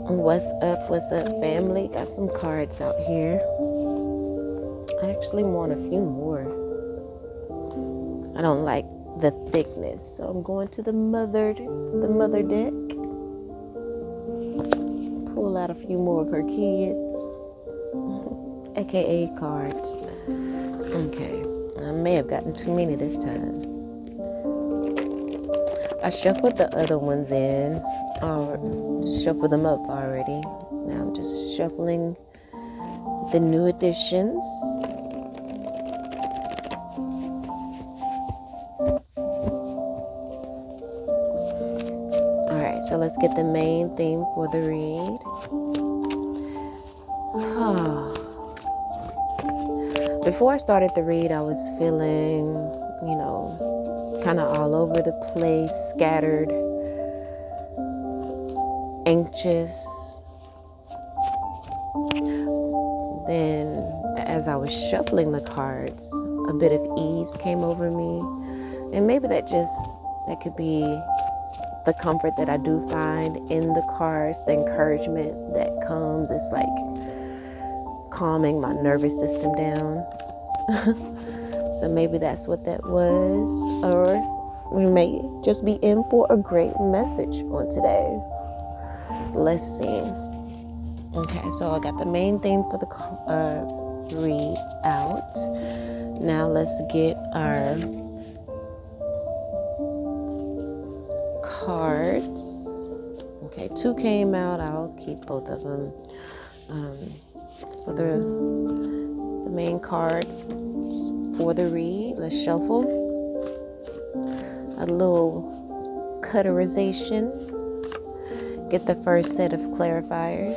What's up, family? Got some cards out here. I actually want a few more. I don't like the thickness, so I'm going to the mother deck. Pull out a few more of her kids, aka cards. Okay, I may have gotten too many this time. I shuffled the other ones in, or shuffled them up already. Now I'm just shuffling the new additions. Alright, so let's get the main theme for the read. Before I started the read, I was feeling, kind of all over the place, scattered, anxious. Then, as I was shuffling the cards, a bit of ease came over me. And maybe that could be the comfort that I do find in the cards, the encouragement that comes. It's like calming my nervous system down. So maybe that's what that was. Or we may just be in for a great message on today. Let's see. Okay, so I got the main theme for the read out. Now let's get our cards. Okay, 2 came out. I'll keep both of them. For the main card for the read, let's shuffle. A little cutterization. Get the first set of clarifiers.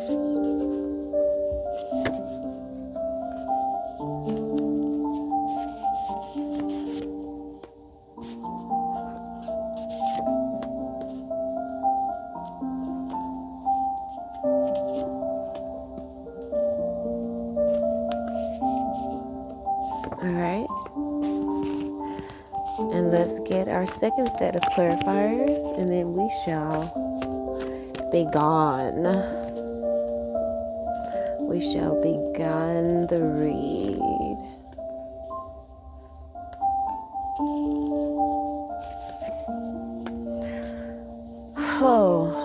Alright. And let's get our second set of clarifiers, and then we shall be gone. We shall begin the read. Oh.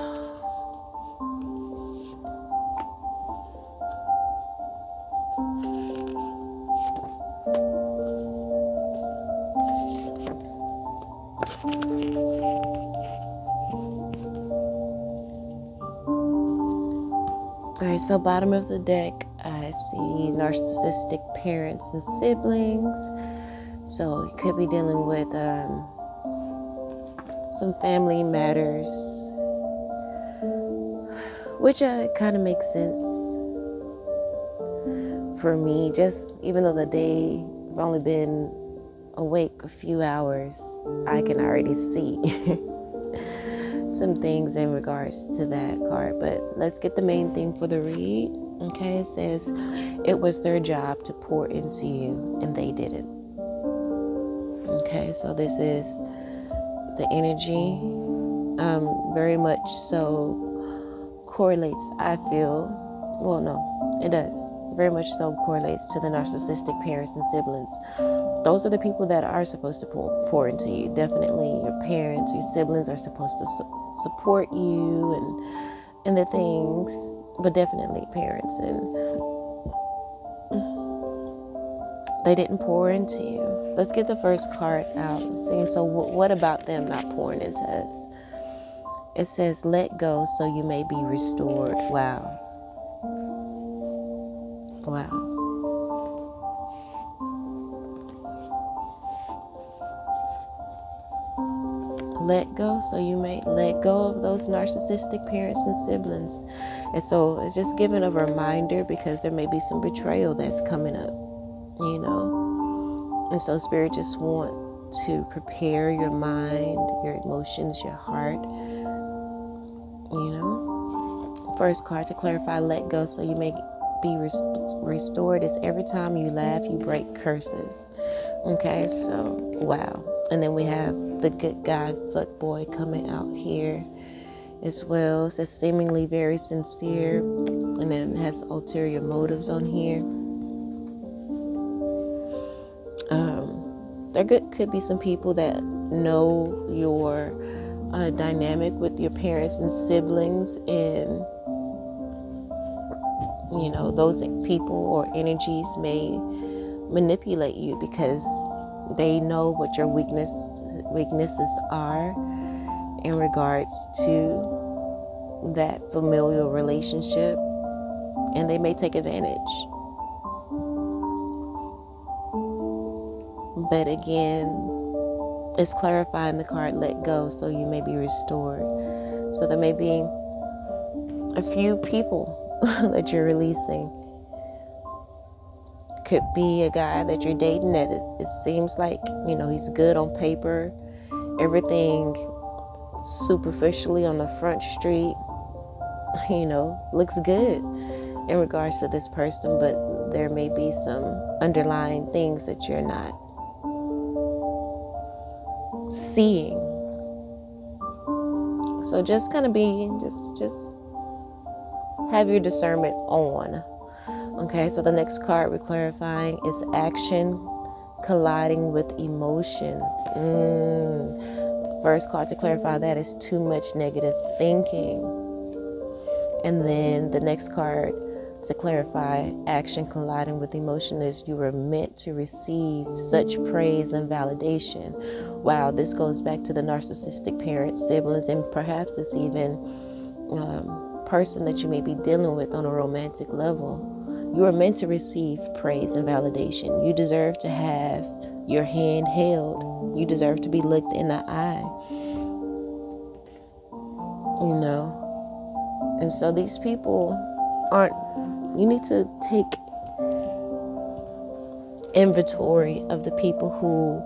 Alright, so bottom of the deck, I see narcissistic parents and siblings. So you could be dealing with some family matters, which kind of makes sense for me. Just even though the day I've only been awake a few hours, I can already see some things in regards to that card. But let's get the main thing for the read. Okay, it says it was their job to pour into you and they didn't. Okay, so this is the energy, very much so correlates, I feel, well, no, it does, very much so correlates to the narcissistic parents and siblings. Those are the people that are supposed to pour into you. Definitely your parents, your siblings are supposed to support you and the things, but definitely parents, and they didn't pour into you. Let's get the first card out. So what about them not pouring into us? It says, let go so you may be restored. Wow. Wow. Let go so you may let go of those narcissistic parents and siblings. And so it's just giving a reminder, because there may be some betrayal that's coming up, And so Spirit just want to prepare your mind, your emotions, your heart, First card to clarify, let go so you may be restored, is every time you laugh, you break curses. Okay, so wow. And then we have the good guy fuck boy coming out here as well. It says seemingly very sincere, and then it has ulterior motives on here. There could be some people that know your dynamic with your parents and siblings, and those people or energies may manipulate you because they know what your weaknesses are in regards to that familial relationship, and they may take advantage. But again, it's clarifying the card let go, so you may be restored. So there may be a few people that you're releasing. Could be a guy that you're dating that it seems like, he's good on paper, everything superficially on the front street, looks good in regards to this person, but there may be some underlying things that you're not seeing. So just kind of just have your discernment on. Okay, so the next card we're clarifying is action colliding with emotion. First card to clarify that is too much negative thinking. And then the next card to clarify action colliding with emotion is you were meant to receive such praise and validation. Wow, this goes back to the narcissistic parents, siblings, and perhaps it's even person that you may be dealing with on a romantic level. You are meant to receive praise and validation. You deserve to have your hand held. You deserve to be looked in the eye. And so these people you need to take inventory of the people who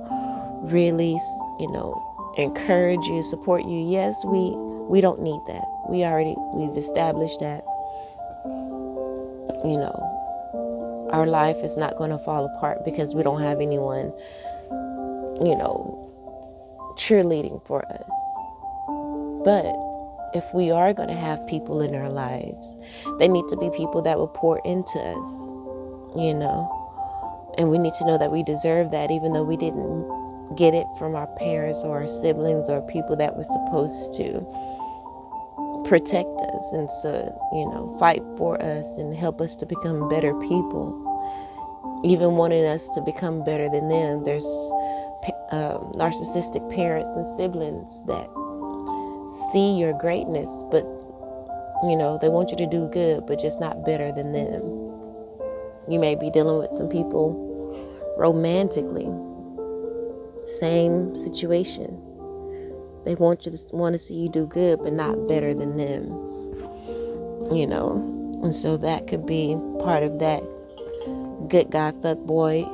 really, encourage you, support you. Yes, we don't need that. We've established that, our life is not going to fall apart because we don't have anyone, cheerleading for us. But if we are going to have people in our lives, they need to be people that will pour into us, and we need to know that we deserve that, even though we didn't get it from our parents or our siblings or people that were supposed to protect us and so, fight for us and help us to become better people, even wanting us to become better than them. There's narcissistic parents and siblings that see your greatness, but they want you to do good, but just not better than them. You may be dealing with some people romantically, same situation. They want to see you do good, but not better than them. And so that could be part of that good guy, fuck boy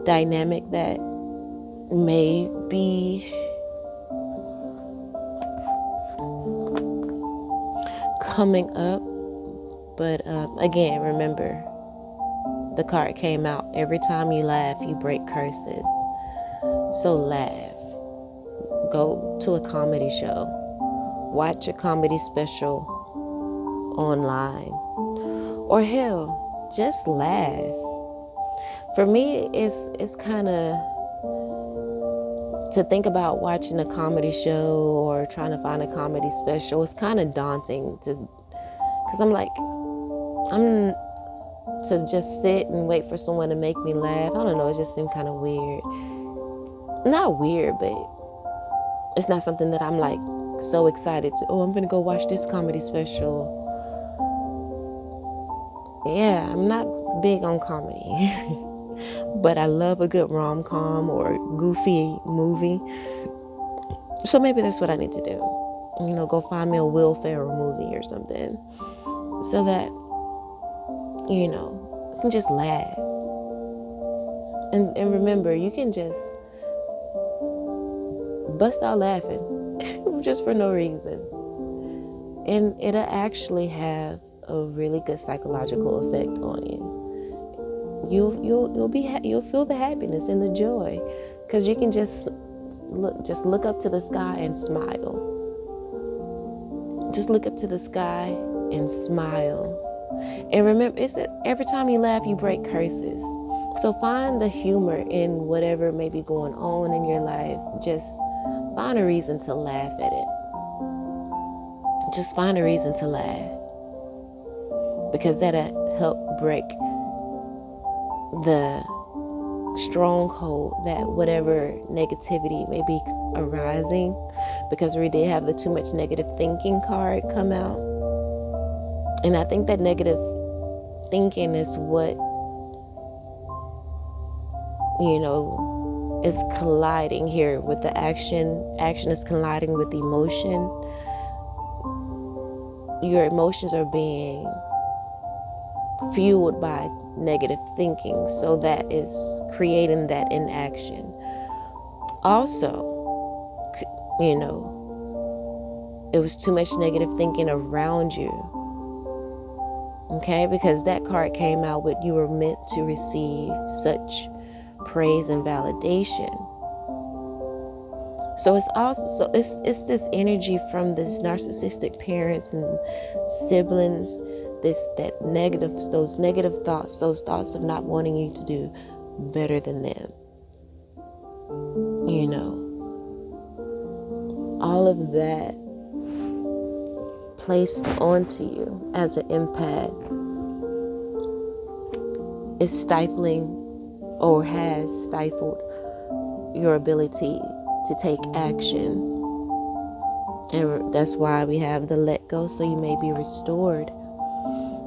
dynamic that may be coming up. But again, remember, the card came out. Every time you laugh, you break curses. So laugh. Go to a comedy show. Watch a comedy special online. Or hell, just laugh. For me, it's kind of, to think about watching a comedy show or trying to find a comedy special, it's kind of daunting because I'm to just sit and wait for someone to make me laugh. I don't know, it just seemed kind of weird. Not weird, but it's not something that I'm so excited to, I'm gonna go watch this comedy special. Yeah, I'm not big on comedy. But I love a good rom-com or goofy movie. So maybe that's what I need to do. Go find me a Will Ferrell movie or something, so that, I can just laugh. And remember, you can just bust out laughing just for no reason. And it'll actually have a really good psychological effect on you. You'll feel the happiness and the joy, because you can just just look up to the sky and smile. Just look up to the sky and smile. And remember, it's that every time you laugh, you break curses. So find the humor in whatever may be going on in your life. Just find a reason to laugh at it. Just find a reason to laugh. Because that'll help break the stronghold that whatever negativity may be arising, because we did have the too much negative thinking card come out. And I think that negative thinking is what, is colliding here with the action. Action is colliding with emotion. Your emotions are being fueled by negative thinking, so that is creating that inaction. Also, it was too much negative thinking around you. Okay, because that card came out with you were meant to receive such praise and validation. So it's this energy from this narcissistic parents and siblings, those negative thoughts, those thoughts of not wanting you to do better than them. All of that placed onto you as an empath is stifling or has stifled your ability to take action. And that's why we have the let go, so you may be restored.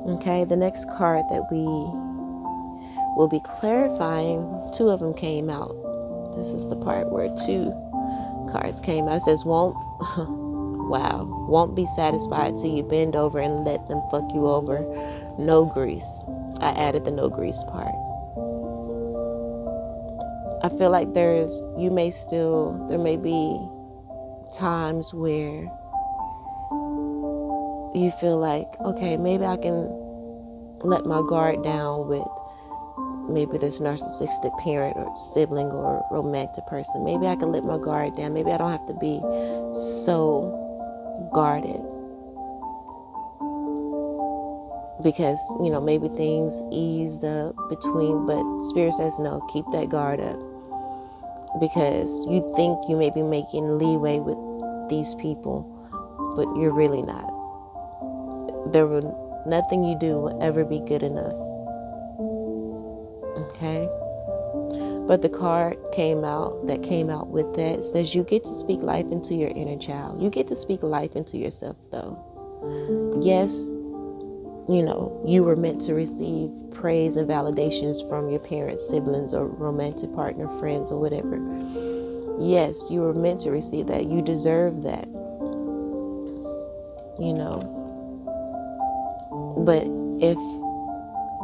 Okay, the next card that we will be clarifying, 2 of them came out. This is the part where 2 cards came out. It says, won't be satisfied till you bend over and let them fuck you over. No grease. I added the no grease part. I feel like there may be times where you feel like, okay, maybe I can let my guard down with maybe this narcissistic parent or sibling or romantic person. Maybe I can let my guard down. Maybe I don't have to be so guarded. Because, maybe things eased up but Spirit says no, keep that guard up. Because you think you may be making leeway with these people, but you're really not. Nothing you do will ever be good enough. Okay? But the card came out with that. Says you get to speak life into your inner child. You get to speak life into yourself, though. Yes, you were meant to receive praise and validations from your parents, siblings, or romantic partner, friends, or whatever. Yes, you were meant to receive that. You deserve that. But if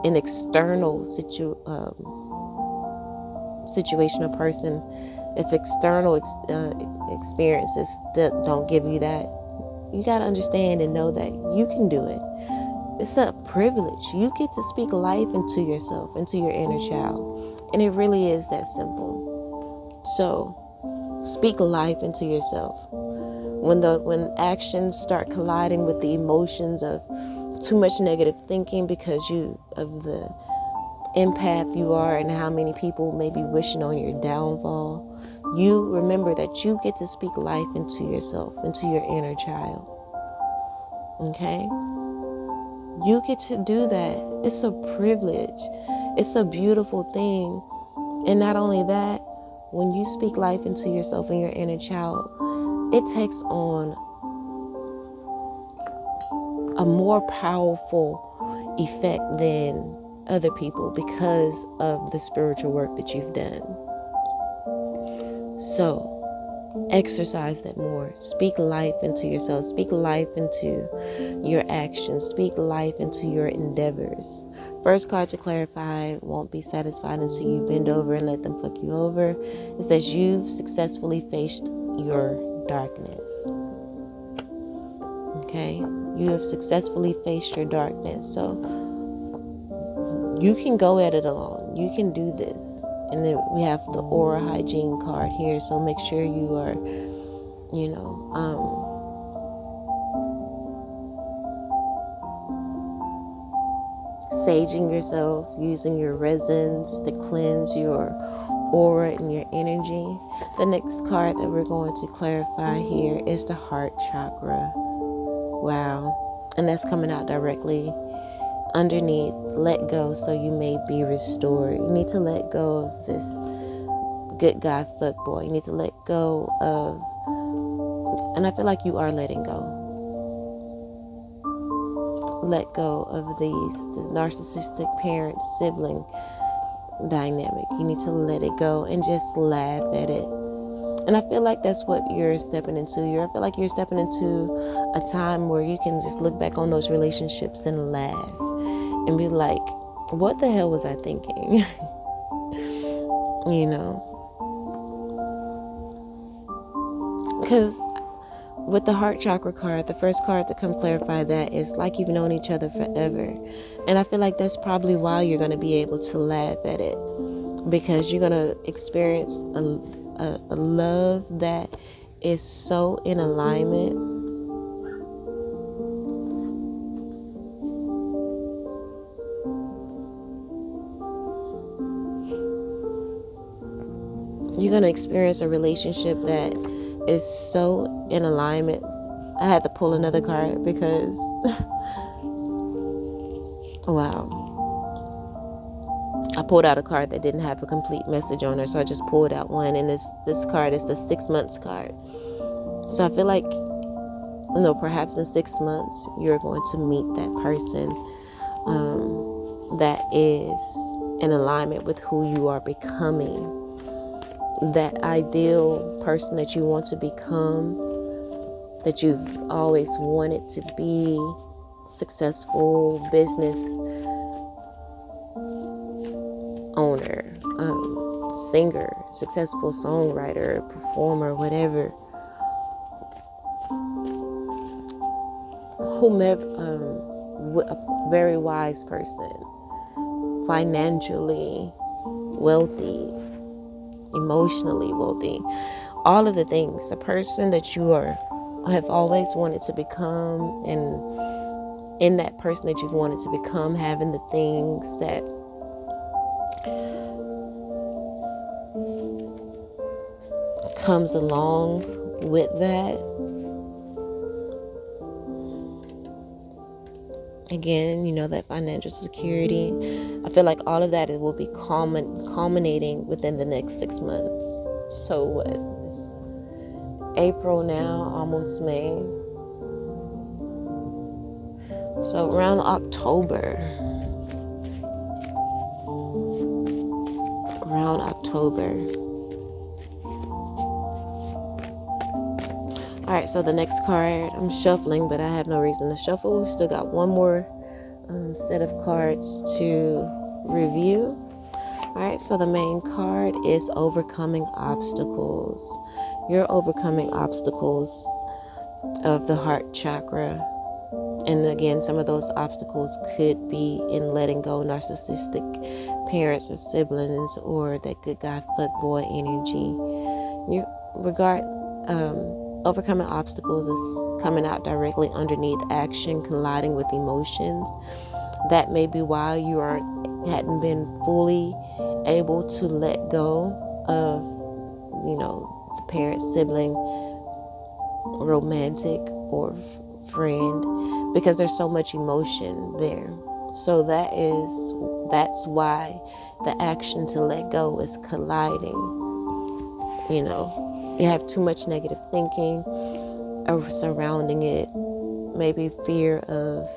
an external situation or person, if external experiences don't give you that, you got to understand and know that you can do it. It's a privilege. You get to speak life into yourself, into your inner child. And it really is that simple. So speak life into yourself. When actions start colliding with the emotions of too much negative thinking because of the empath you are and how many people may be wishing on your downfall, you remember that you get to speak life into yourself, into your inner child. Okay? You get to do that. It's a privilege. It's a beautiful thing. And not only that, when you speak life into yourself and your inner child, it takes on a more powerful effect than other people because of the spiritual work that you've done. So, exercise that more. Speak life into yourself. Speak life into your actions. Speak life into your endeavors. First card to clarify, won't be satisfied until you bend over and let them fuck you over. It says you've successfully faced your darkness. Okay? You have successfully faced your darkness. So you can go at it alone. You can do this. And then we have the aura hygiene card here. So make sure you are, saging yourself, using your resins to cleanse your aura and your energy. The next card that we're going to clarify here is the heart chakra. Wow. And that's coming out directly underneath, let go so you may be restored. You need to let go of this good guy fuckboy. You need to let go of, and I feel like you are letting go. Let go of the narcissistic parent-sibling dynamic. You need to let it go and just laugh at it. And I feel like that's what you're stepping into. I feel like you're stepping into a time where you can just look back on those relationships and laugh and be like, what the hell was I thinking? Because with the heart chakra card, the first card to come clarify that is like you've known each other forever. And I feel like that's probably why you're going to be able to laugh at it, because you're going to experience a love that is so in alignment. You're going to experience a relationship that is so in alignment. I had to pull another card because wow. I pulled out a card that didn't have a complete message on her, so I just pulled out one, and this card is the 6 months card. So I feel like, perhaps in 6 months you're going to meet that person that is in alignment with who you are becoming, that ideal person that you want to become, that you've always wanted to be, successful business owner, singer, successful songwriter, performer, whatever, whomever, a very wise person, financially wealthy, emotionally wealthy, all of the things, the person that you have always wanted to become, and in that person that you've wanted to become, having the things that comes along with that. Again, that financial security. I feel like all of that will be culminating within the next 6 months. So what? It's April now, almost May. So around October. All right, so the next card, I'm shuffling, but I have no reason to shuffle. We still got one more set of cards to review. All right, so the main card is overcoming obstacles. You're overcoming obstacles of the heart chakra. And again, some of those obstacles could be in letting go narcissistic parents or siblings, or that good guy fuckboy energy. Overcoming obstacles is coming out directly underneath action, colliding with emotions. That may be why you hadn't been fully able to let go of, the parent, sibling, romantic, or friend, because there's so much emotion there. So that's why the action to let go is colliding. You have too much negative thinking surrounding it, maybe fear of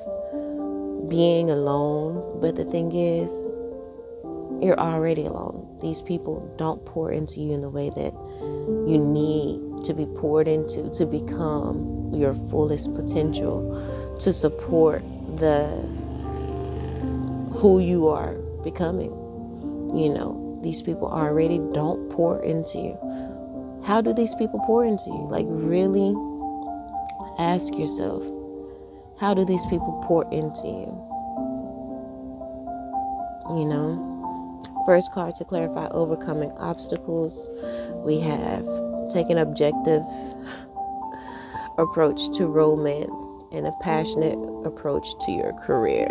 being alone. But the thing is, you're already alone. These people don't pour into you in the way that you need to be poured into to become your fullest potential, to support who you are becoming. These people already don't pour into you. How do these people pour into you? Like, really ask yourself, how do these people pour into you? First card to clarify overcoming obstacles. We have taken objective approach to romance and a passionate approach to your career.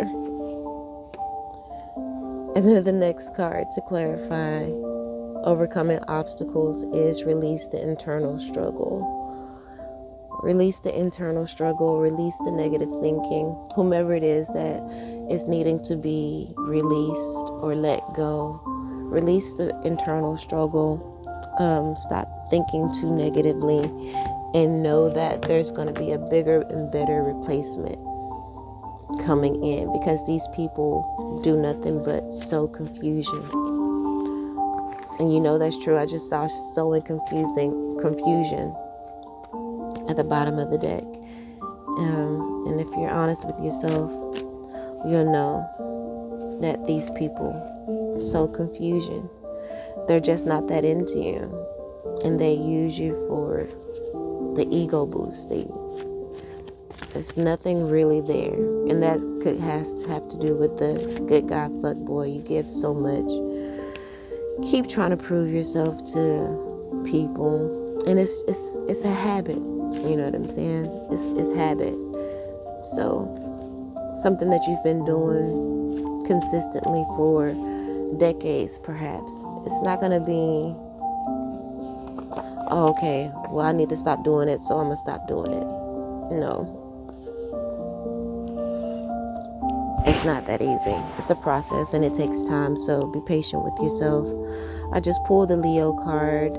And then the next card to clarify overcoming obstacles is release the internal struggle. Release the internal struggle, release the negative thinking, whomever it is that is needing to be released or let go. Release the internal struggle. Stop thinking too negatively and know that there's going to be a bigger and better replacement coming in, because these people do nothing but sow confusion. And you know that's true. I just saw sowing confusion at the bottom of the deck. And if you're honest with yourself, you'll know that these people sow confusion. They're just not that into you, and they use you for the ego boost. There's nothing really there, and that could have to do with the good guy fuck boy. You give so much, keep trying to prove yourself to people, and it's a habit. You know what I'm saying? It's habit. So something that you've been doing consistently for decades, perhaps. It's not going to be, oh, okay, well, I need to stop doing it, so I'm going to stop doing it. No. It's not that easy. It's a process, and it takes time, so be patient with yourself. I just pulled the Leo card.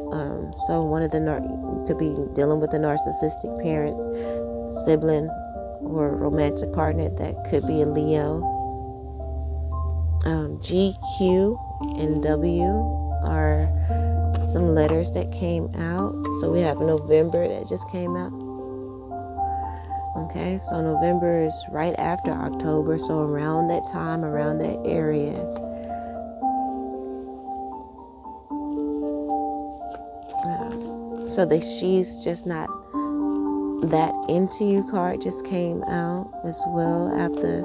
So one of the you could be dealing with a narcissistic parent, sibling, or romantic partner that could be a Leo. G, Q, and W are some letters that came out. So we have November that just came out. Okay, so November is right after October, so around that time, around that area. So the she's just not that into you card just came out as well after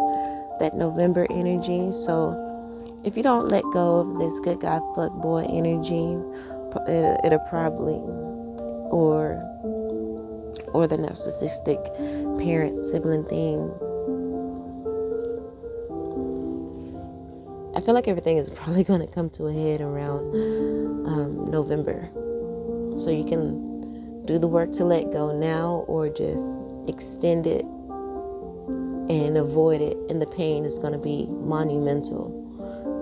that November energy. So if you don't let go of this good guy fuck boy energy, it'll probably, or the narcissistic parent sibling thing. I feel like everything is probably going to come to a head around November. So you can do the work to let go now, or just extend it and avoid it. And the pain is going to be monumental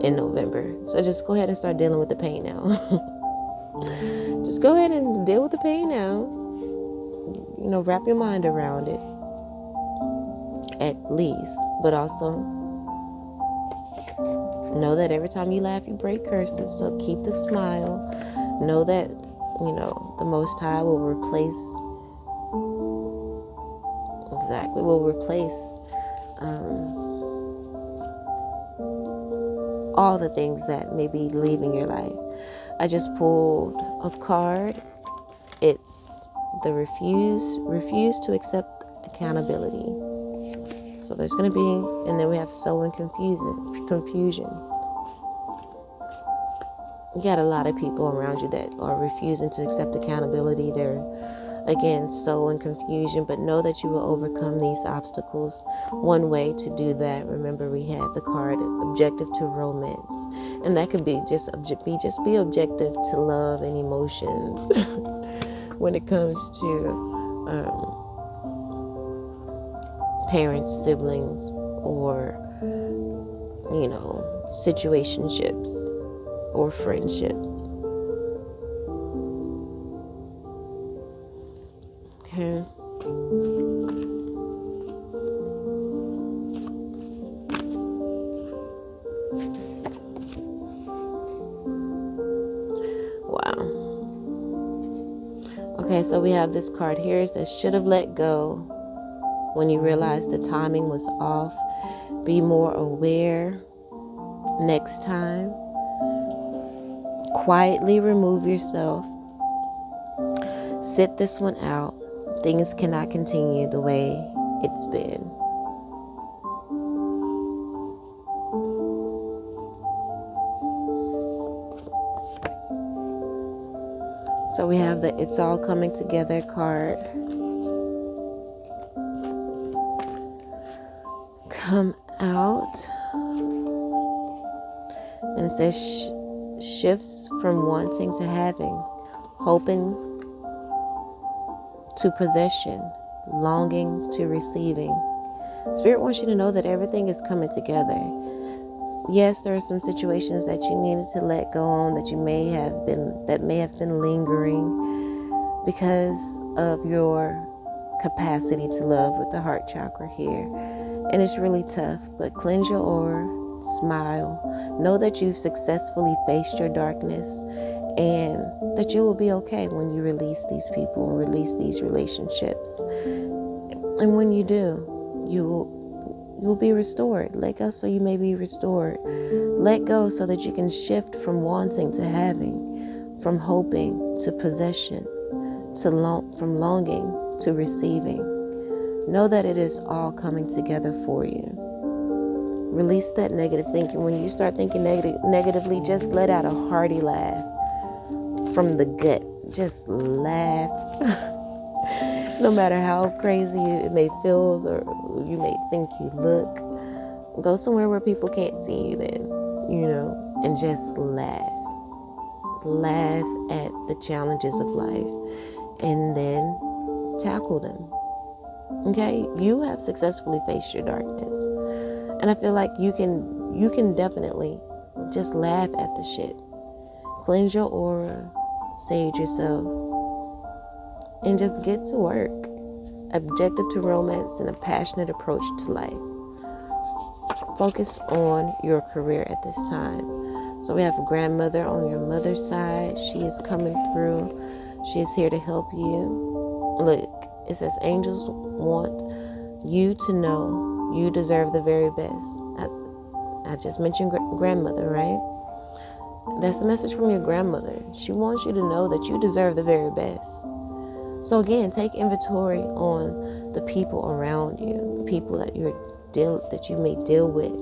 in November. So just go ahead and start dealing with the pain now. Just go ahead and deal with the pain now. You know, wrap your mind around it, at least. But also know that every time you laugh, you break curses. So keep the smile. Know that, you know, the Most High will replace all the things that may be leaving your life. I just pulled a card. It's the refuse to accept accountability. So there's going to be, and then we have sowing confusion. You got a lot of people around you that are refusing to accept accountability. They're, again, sowing confusion, but know that you will overcome these obstacles. One way to do that, remember we had the card objective to romance, and that could be just be objective to love and emotions when it comes to parents, siblings, or, you know, situationships or friendships. Okay. Wow. Okay, so we have this card here. It says, should have let go when you realize the timing was off. Be more aware next time. Quietly remove yourself. Sit this one out. Things cannot continue the way it's been. So we have the It's All Coming Together card come out. And it says shifts from wanting to having, hoping to possession, longing to receiving. Spirit wants you to know that everything is coming together. Yes, there are some situations that you needed to let go on that may have been lingering because of your capacity to love with the heart chakra here. And it's really tough, but cleanse your aura, smile, know that you've successfully faced your darkness and that you will be okay when you release these people and release these relationships. And when you do, you will be restored. Let go so you may be restored. Let go so that you can shift from wanting to having, from hoping to possession, from longing to receiving. Know that it is all coming together for you. Release that negative thinking. When you start thinking negatively, just let out a hearty laugh from the gut. Just laugh. No matter how crazy it may feel or you may think you look, go somewhere where people can't see you then, and just laugh. Laugh at the challenges of life and then tackle them. Okay? You have successfully faced your darkness. And I feel like you can definitely just laugh at the shit. Cleanse your aura, sage yourself, and just get to work. Objective to romance and a passionate approach to life. Focus on your career at this time. So we have a grandmother on your mother's side. She is coming through. She is here to help you. Look, it says angels want you to know you deserve the very best. I just mentioned grandmother, right? That's a message from your grandmother. She wants you to know that you deserve the very best. So again, take inventory on the people around you, the people that you may deal with,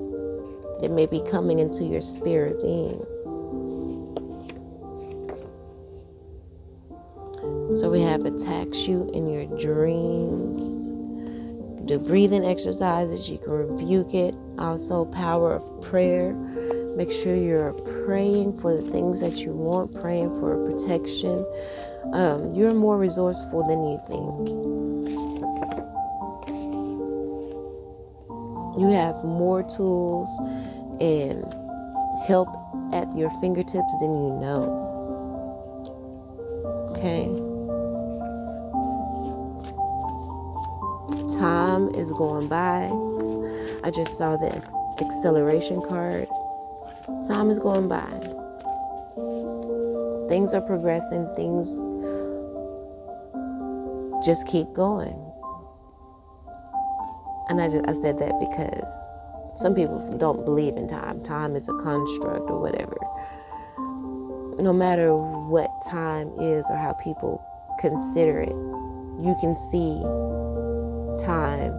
that may be coming into your spirit being. So we have attacks you in your dreams. You can do breathing exercises. You can rebuke it. Also, power of prayer. Make sure you're praying for the things that you want, praying for protection. You're more resourceful than you think. You have more tools and help at your fingertips than you know. Okay? Time is going by. I just saw the acceleration card. Time is going by. Things are progressing. Things just keep going. And I said that because some people don't believe in time. Time is a construct or whatever. No matter what time is or how people consider it, you can see time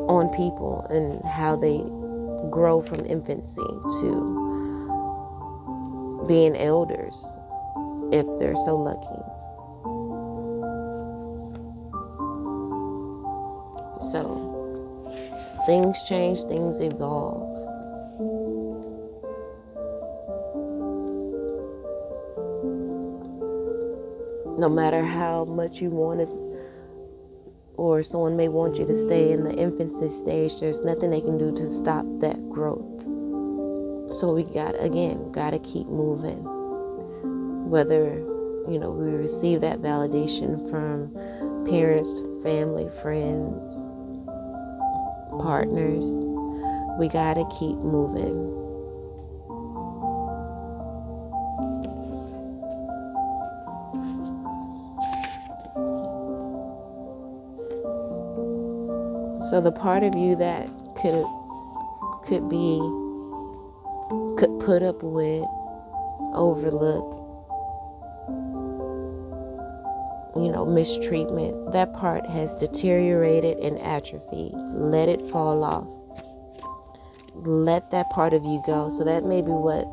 on people and how they grow from infancy to being elders, if they're so lucky. So, things change, things evolve. No matter how much you want it, or someone may want you to stay in the infancy stage, there's nothing they can do to stop that growth. So we gotta keep moving. Whether, we receive that validation from parents, family, friends, partners, we gotta keep moving. So the part of you that could put up with, overlook, mistreatment, that part has deteriorated and atrophied. Let it fall off. Let that part of you go. So that may be what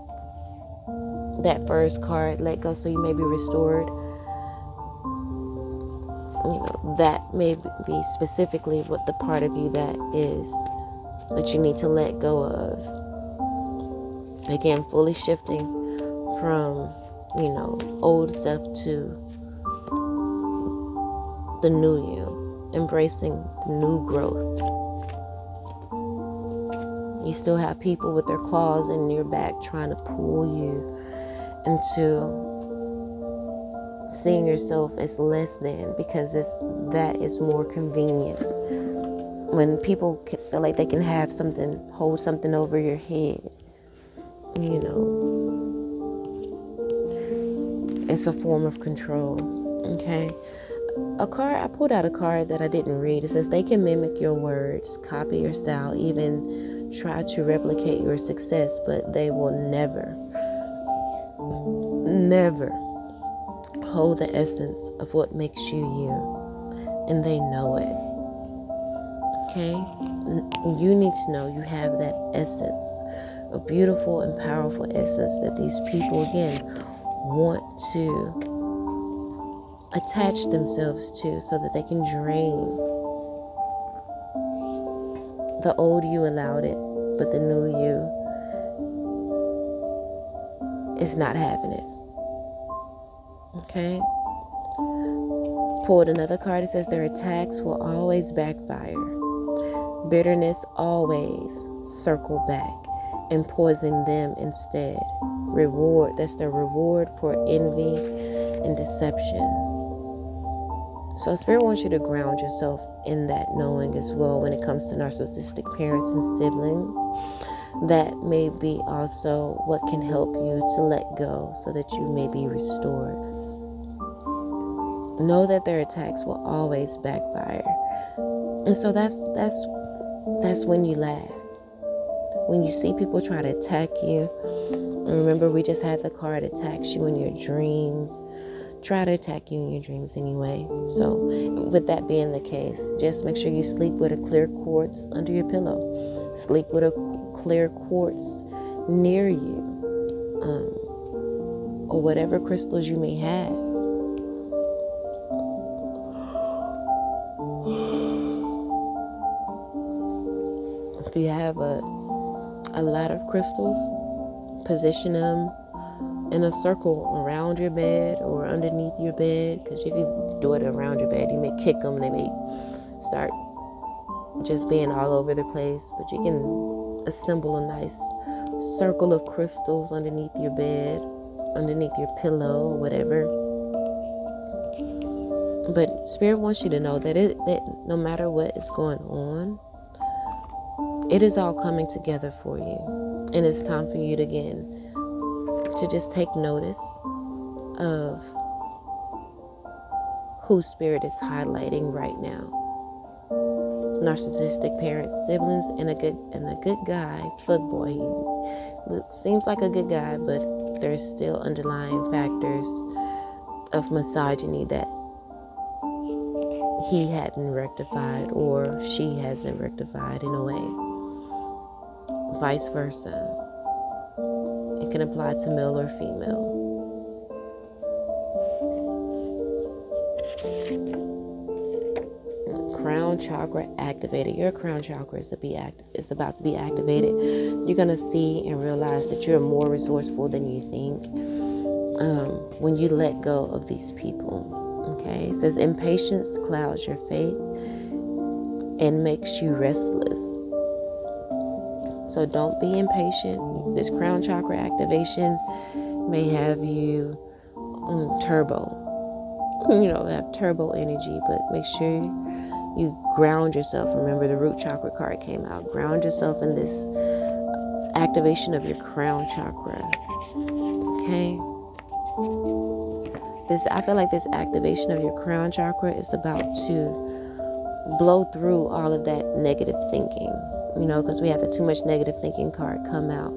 that first card, let go so you may be restored. That may be specifically what the part of you that you need to let go of. Again, fully shifting from, old stuff to the new you, embracing the new growth. You still have people with their claws in your back trying to pull you into seeing yourself as less than, because that is more convenient. When people feel like they can have something, hold something over your head, it's a form of control. Okay. I pulled out a card that I didn't read. It says they can mimic your words, copy your style, even try to replicate your success, but they will never hold the essence of what makes you you, and they know it. Okay? You need to know you have that essence, a beautiful and powerful essence that these people, again, want to attach themselves to so that they can drain. The old you allowed it, but the new you is not having it. Okay? Pulled another card. It says their attacks will always backfire. Bitterness always circle back and poison them instead. That's their reward for envy and deception. So Spirit wants you to ground yourself in that knowing as well when it comes to narcissistic parents and siblings. That may be also what can help you to let go so that you may be restored. Know that their attacks will always backfire. And so that's when you laugh. When you see people try to attack you, and remember we just had the card attacks you in your dreams. Try to attack you in your dreams anyway. So with that being the case, just make sure you sleep with a clear quartz under your pillow. Sleep with a clear quartz near you, or whatever crystals you may have. If you have a lot of crystals, position them in a circle around your bed or underneath your bed, because if you do it around your bed, you may kick them. They may start just being all over the place, but you can assemble a nice circle of crystals underneath your bed, underneath your pillow, or whatever. But Spirit wants you to know that no matter what is going on, it is all coming together for you. And it's time for you to just take notice of who Spirit is highlighting right now. Narcissistic parents, siblings, and a good guy, fuckboy. He seems like a good guy, but there's still underlying factors of misogyny that he hadn't rectified or she hasn't rectified in a way. Vice versa. It can apply to male or female. Crown chakra activated. Your crown chakra is about to be activated. You're going to see and realize that you're more resourceful than you think when you let go of these people. Okay? It says impatience clouds your faith and makes you restless. So don't be impatient. This crown chakra activation may have you turbo. Have turbo energy, but make sure you ground yourself. Remember, the root chakra card came out. Ground yourself in this activation of your crown chakra. Okay? I feel like this activation of your crown chakra is about to blow through all of that negative thinking. Because we had the too much negative thinking card come out.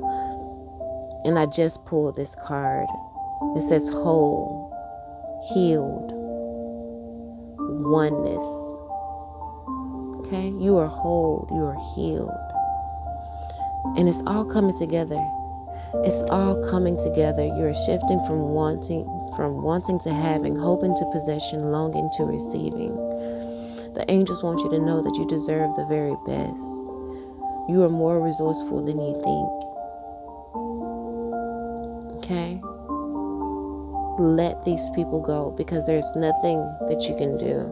And I just pulled this card. It says whole, healed, oneness. Okay? You are whole. You are healed. And it's all coming together. It's all coming together. You're shifting from wanting to having, hoping to possession, longing to receiving. The angels want you to know that you deserve the very best. You are more resourceful than you think. Okay? Let these people go, because there's nothing that you can do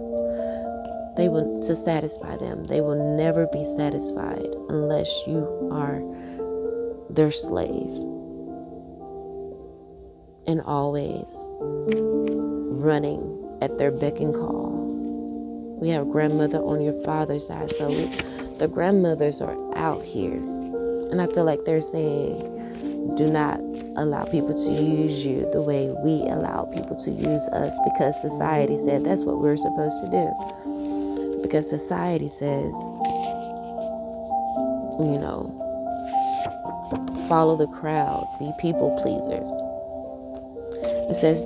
to satisfy them. They will never be satisfied unless you are their slave, and always running at their beck and call. We have grandmother on your father's side, so the grandmothers are out here, and I feel like they're saying, do not allow people to use you the way we allow people to use us, because society said that's what we're supposed to do. Because society says, follow the crowd, be people pleasers. It says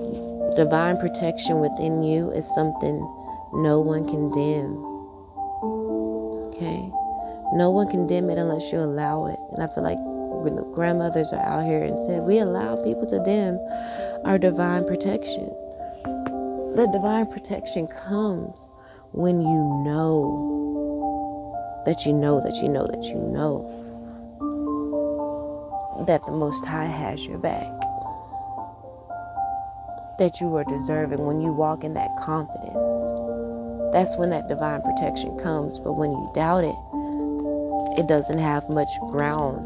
divine protection within you is something no one can dim. Okay? No one can dim it unless you allow it. And I feel like when the grandmothers are out here and said, we allow people to dim our divine protection. The divine protection comes when you know that you know that you know that you know that the Most High has your back, that you are deserving. When you walk in that confidence, that's when that divine protection comes. But when you doubt it, it doesn't have much ground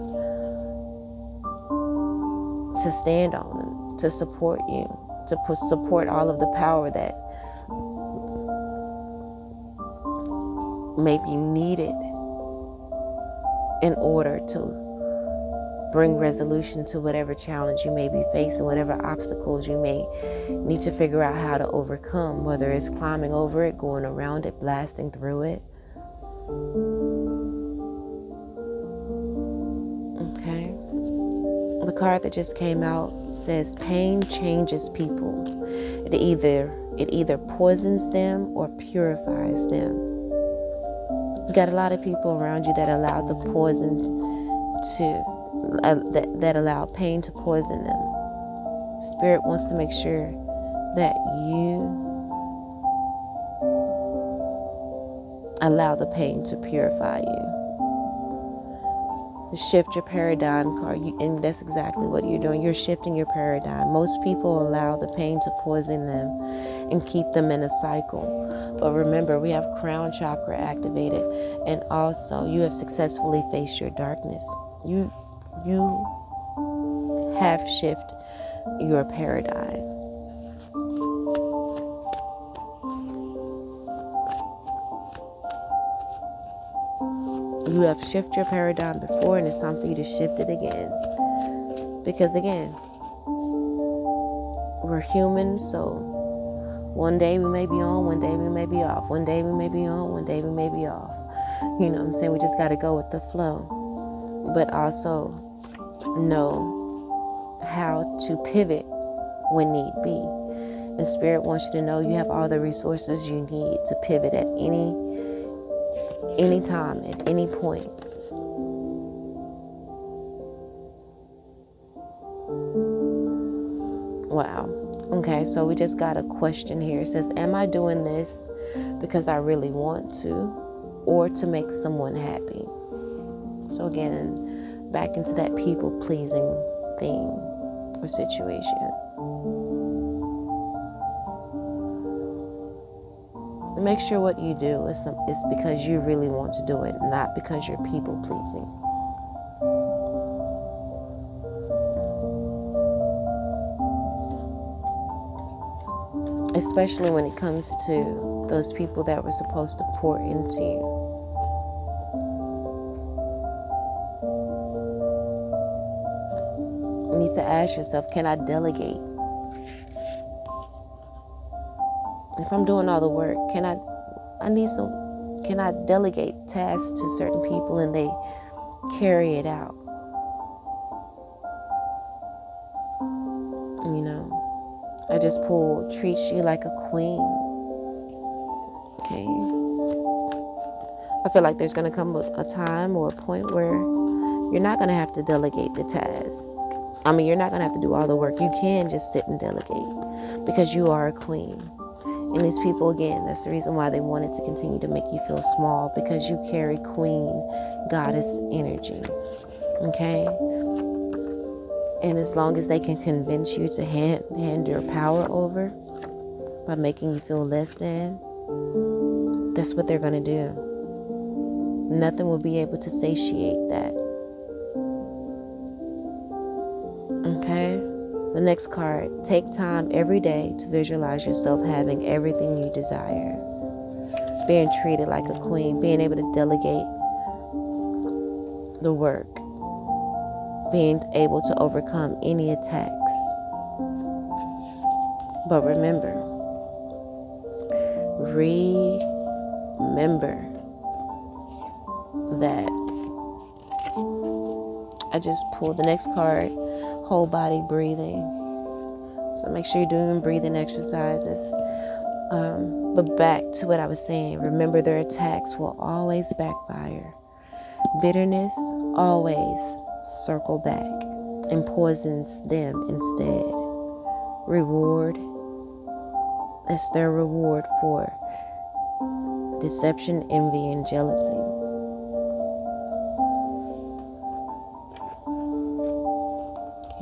to stand on, to support you, to support all of the power that may be needed in order to bring resolution to whatever challenge you may be facing, whatever obstacles you may need to figure out how to overcome, whether it's climbing over it, going around it, blasting through it. Okay. The card that just came out says pain changes people. It either poisons them or purifies them. You got a lot of people around you that allow the poison that allow pain to poison them. Spirit wants to make sure that you allow the pain to purify you. To shift your paradigm card, and that's exactly what you're doing. You're shifting your paradigm. Most people allow the pain to poison them and keep them in a cycle. But remember, we have crown chakra activated, and also you have successfully faced your darkness. You have shifted your paradigm. You have shifted your paradigm before, and it's time for you to shift it again. Because again, we're human, so one day we may be on, one day we may be off. One day we may be on, one day we may be off. You know what I'm saying? We just got to go with the flow. But also know how to pivot when need be. And Spirit wants you to know you have all the resources you need to pivot at any time, at any point. Wow. Okay, so we just got a question here. It says, am I doing this because I really want to, or to make someone happy? So again, back into that people-pleasing thing or situation. Make sure what you do is because you really want to do it, not because you're people-pleasing. Especially when it comes to those people that were supposed to pour into you. You need to ask yourself, can I delegate? If I'm doing all the work, can I delegate tasks to certain people and they carry it out? You know, I just pulled treats you like a queen. Okay. I feel like there's going to come a time or a point where you're not going to have to delegate the task. I mean, you're not going to have to do all the work. You can just sit and delegate because you are a queen. And these people, again, that's the reason why they wanted to continue to make you feel small, because you carry queen, goddess energy. Okay? And as long as they can convince you to hand your power over by making you feel less than, that's what they're going to do. Nothing will be able to satiate that. Okay? The next card, take time every day to visualize yourself having everything you desire. Being treated like a queen, being able to delegate the work, being able to overcome any attacks. But remember that I just pulled the next card, whole body breathing. So make sure you're doing breathing exercises. But back to what I was saying, remember their attacks will always backfire. Bitterness always circle back and poisons them instead. Reward is their reward for deception, envy, and jealousy.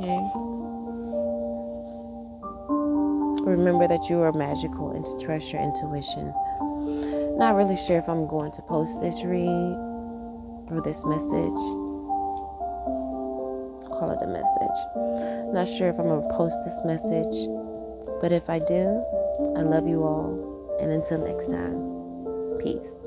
Okay? Remember that you are magical and to trust your intuition. Not really sure if I'm going to post this read or this message. Call it a message. Not sure if I'm going to post this message, but if I do, I love you all. And until next time, peace.